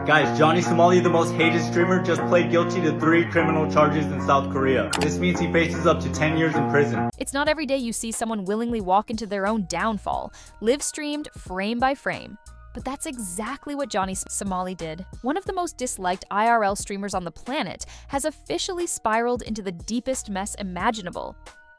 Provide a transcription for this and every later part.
Guys, Johnny Somali, the most hated streamer, just pled guilty to 3 criminal charges in South Korea. This means he faces up to 10 years in prison. It's not every day you see someone willingly walk into their own downfall, live streamed frame by frame. But that's exactly what Johnny Somali did. One of the most disliked IRL streamers on the planet has officially spiraled into the deepest mess imaginable.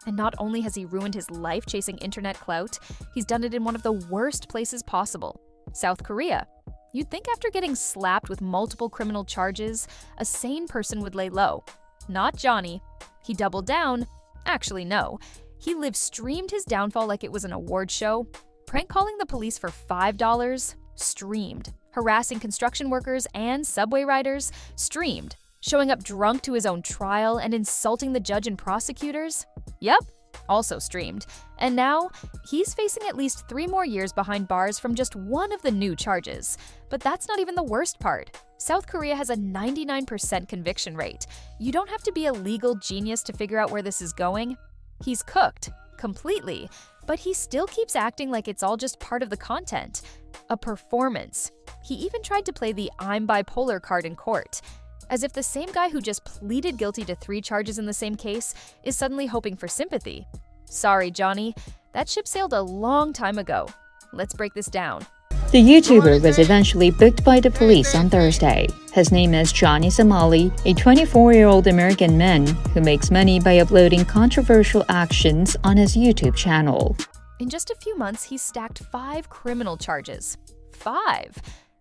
And not only has he ruined his life chasing internet clout, he's done it in one of the worst places possible, South Korea. You'd think after getting slapped with multiple criminal charges, a sane person would lay low. Not Johnny. He doubled down. Actually, no. He live-streamed his downfall like it was an award show, prank calling the police for $5, streamed, harassing construction workers and subway riders, streamed, showing up drunk to his own trial and insulting the judge and prosecutors. Yep, also streamed. And now, he's facing at least 3 more years behind bars from just one of the new charges. But that's not even the worst part. South Korea has a 99% conviction rate. You don't have to be a legal genius to figure out where this is going. He's cooked, completely, but he still keeps acting like it's all just part of the content. A performance. He even tried to play the "I'm bipolar" card in court. As if the same guy who just pleaded guilty to 3 charges in the same case is suddenly hoping for sympathy. Sorry, Johnny, that ship sailed a long time ago. Let's break this down. The YouTuber was eventually booked by the police on Thursday. His name is Johnny Somali, a 24-year-old American man who makes money by uploading controversial actions on his YouTube channel. In just a few months, he's stacked 5 criminal charges. 5!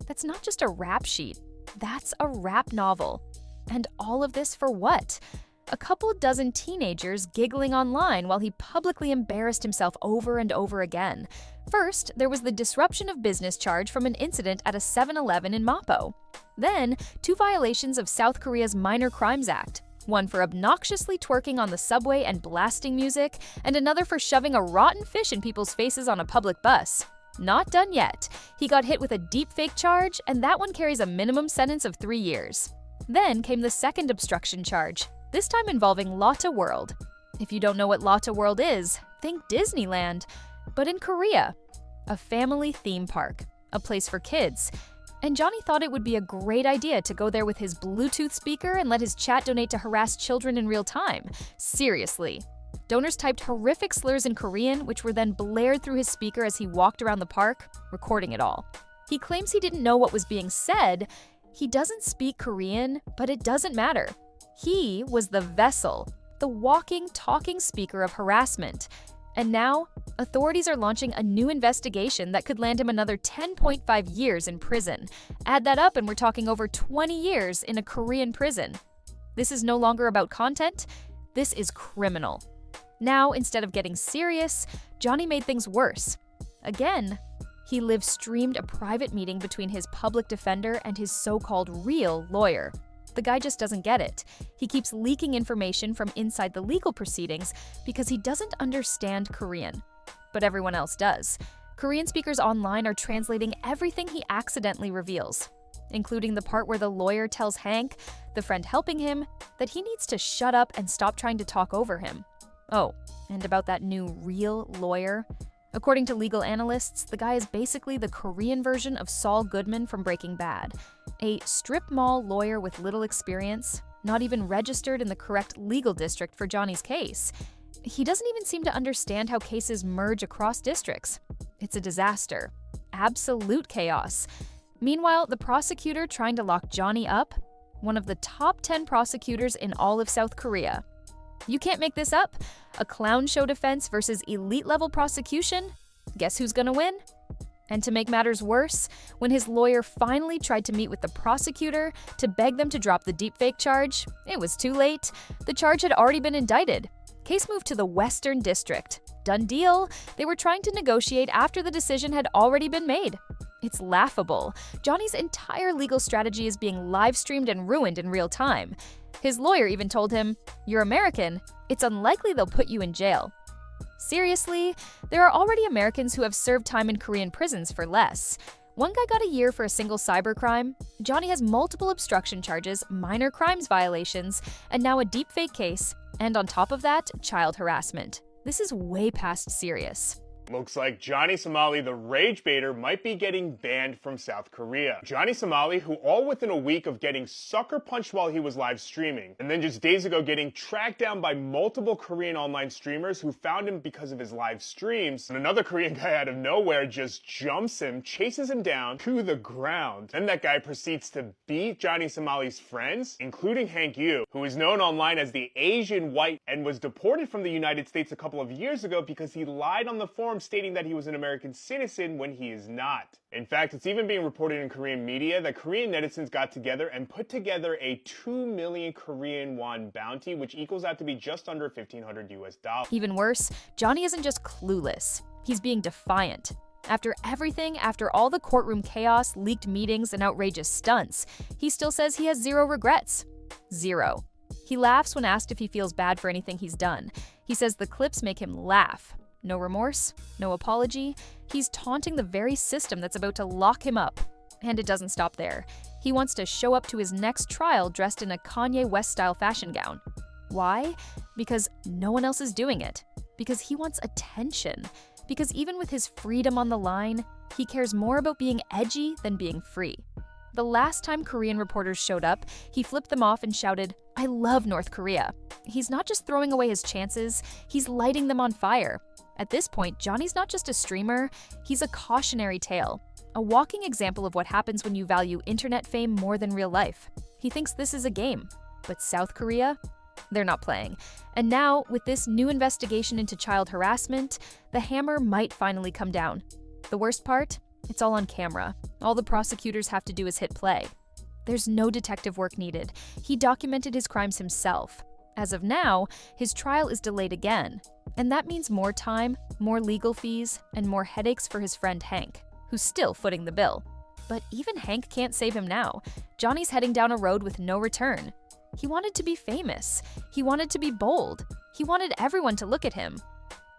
That's not just a rap sheet. That's a rap novel. And all of this for what? A couple dozen teenagers giggling online while he publicly embarrassed himself over and over again. First, there was the disruption of business charge from an incident at a 7-Eleven in Mapo. Then, 2 violations of South Korea's Minor Crimes Act. One for obnoxiously twerking on the subway and blasting music, and another for shoving a rotten fish in people's faces on a public bus. Not done yet. He got hit with a deepfake charge, and that one carries a minimum sentence of 3 years. Then came the second obstruction charge, this time involving Lotte World. If you don't know what Lotte World is, think Disneyland, but in Korea. A family theme park, a place for kids. And Johnny thought it would be a great idea to go there with his Bluetooth speaker and let his chat donate to harass children in real time. Seriously. Donors typed horrific slurs in Korean, which were then blared through his speaker as he walked around the park, recording it all. He claims he didn't know what was being said. He doesn't speak Korean, but it doesn't matter. He was the vessel, the walking, talking speaker of harassment. And now, authorities are launching a new investigation that could land him another 10.5 years in prison. Add that up and we're talking over 20 years in a Korean prison. This is no longer about content. This is criminal. Now, instead of getting serious, Johnny made things worse. Again, he live-streamed a private meeting between his public defender and his so-called real lawyer. The guy just doesn't get it. He keeps leaking information from inside the legal proceedings because he doesn't understand Korean. But everyone else does. Korean speakers online are translating everything he accidentally reveals, including the part where the lawyer tells Hank, the friend helping him, that he needs to shut up and stop trying to talk over him. Oh, and about that new real lawyer. According to legal analysts, the guy is basically the Korean version of Saul Goodman from Breaking Bad. A strip mall lawyer with little experience, not even registered in the correct legal district for Johnny's case. He doesn't even seem to understand how cases merge across districts. It's a disaster. Absolute chaos. Meanwhile, the prosecutor trying to lock Johnny up, one of the top 10 prosecutors in all of South Korea. You can't make this up. A clown show defense versus elite-level prosecution? Guess who's gonna win? And to make matters worse, when his lawyer finally tried to meet with the prosecutor to beg them to drop the deepfake charge, it was too late. The charge had already been indicted. Case moved to the Western District. Done deal. They were trying to negotiate after the decision had already been made. It's laughable. Johnny's entire legal strategy is being live-streamed and ruined in real time. His lawyer even told him, "You're American. It's unlikely they'll put you in jail." Seriously, there are already Americans who have served time in Korean prisons for less. One guy got a year for a single cybercrime. Johnny has multiple obstruction charges, minor crimes violations, and now a deepfake case, and on top of that, child harassment. This is way past serious. Looks like Johnny Somali, the rage baiter, might be getting banned from South Korea. Johnny Somali, who all within a week of getting sucker punched while he was live streaming, and then just days ago getting tracked down by multiple Korean online streamers who found him because of his live streams, and another Korean guy out of nowhere just jumps him, chases him down to the ground. Then that guy proceeds to beat Johnny Somali's friends, including Hank Yu, who is known online as the Asian White and was deported from the United States a couple of years ago because he lied on the forum stating that he was an American citizen when he is not. In fact, it's even being reported in Korean media that Korean netizens got together and put together a 2 million Korean won bounty, which equals out to be just under $1,500 US. Even worse, Johnny isn't just clueless, he's being defiant. After everything, after all the courtroom chaos, leaked meetings, and outrageous stunts, he still says he has zero regrets. Zero. He laughs when asked if he feels bad for anything he's done. He says the clips make him laugh. No remorse, no apology. He's taunting the very system that's about to lock him up. And it doesn't stop there. He wants to show up to his next trial dressed in a Kanye West-style fashion gown. Why? Because no one else is doing it. Because he wants attention. Because even with his freedom on the line, he cares more about being edgy than being free. The last time Korean reporters showed up, he flipped them off and shouted, "I love North Korea." He's not just throwing away his chances, he's lighting them on fire. At this point, Johnny's not just a streamer, he's a cautionary tale. A walking example of what happens when you value internet fame more than real life. He thinks this is a game. But South Korea? They're not playing. And now, with this new investigation into child harassment, the hammer might finally come down. The worst part? It's all on camera. All the prosecutors have to do is hit play. There's no detective work needed. He documented his crimes himself. As of now, his trial is delayed again. And that means more time, more legal fees, and more headaches for his friend Hank, who's still footing the bill. But even Hank can't save him now. Johnny's heading down a road with no return. He wanted to be famous. He wanted to be bold. He wanted everyone to look at him.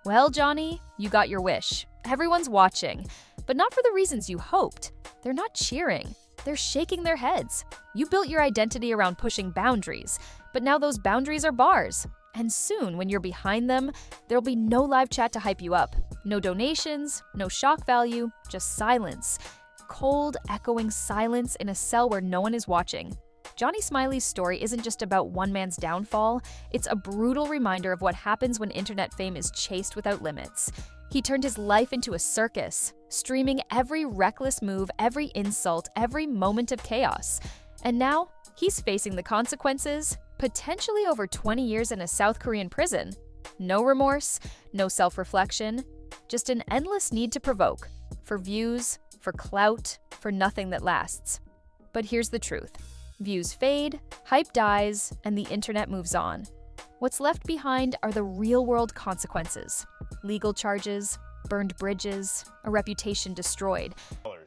Well, Johnny, you got your wish. Everyone's watching, but not for the reasons you hoped. They're not cheering. They're shaking their heads. You built your identity around pushing boundaries, but now those boundaries are bars. And soon, when you're behind them, there'll be no live chat to hype you up. No donations, no shock value, just silence. Cold, echoing silence in a cell where no one is watching. Johnny Smiley's story isn't just about one man's downfall, it's a brutal reminder of what happens when internet fame is chased without limits. He turned his life into a circus, streaming every reckless move, every insult, every moment of chaos. And now, he's facing the consequences, potentially over 20 years in a South Korean prison. No remorse, no self-reflection, just an endless need to provoke. For views, for clout, for nothing that lasts. But here's the truth. Views fade, hype dies, and the internet moves on. What's left behind are the real-world consequences. Legal charges, burned bridges, a reputation destroyed.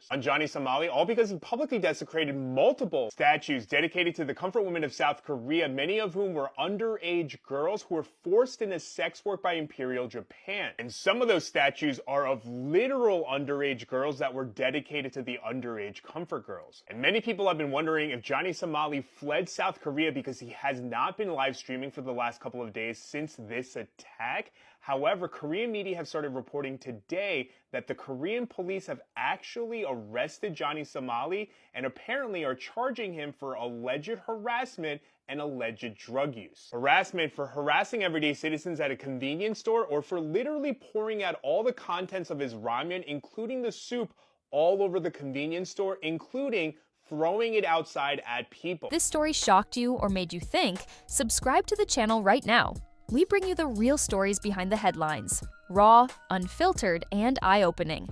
On Johnny Somali, all because he publicly desecrated multiple statues dedicated to the comfort women of South Korea, many of whom were underage girls who were forced into sex work by Imperial Japan. And some of those statues are of literal underage girls that were dedicated to the underage comfort girls. And many people have been wondering if Johnny Somali fled South Korea because he has not been live streaming for the last couple of days since this attack. However, Korean media have started reporting today that the Korean police have actually arrested Johnny Somali and apparently are charging him for alleged harassment and alleged drug use. Harassment for harassing everyday citizens at a convenience store or for literally pouring out all the contents of his ramen, including the soup, all over the convenience store, including throwing it outside at people. This story shocked you or made you think? Subscribe to the channel right now. We bring you the real stories behind the headlines. Raw, unfiltered, and eye-opening.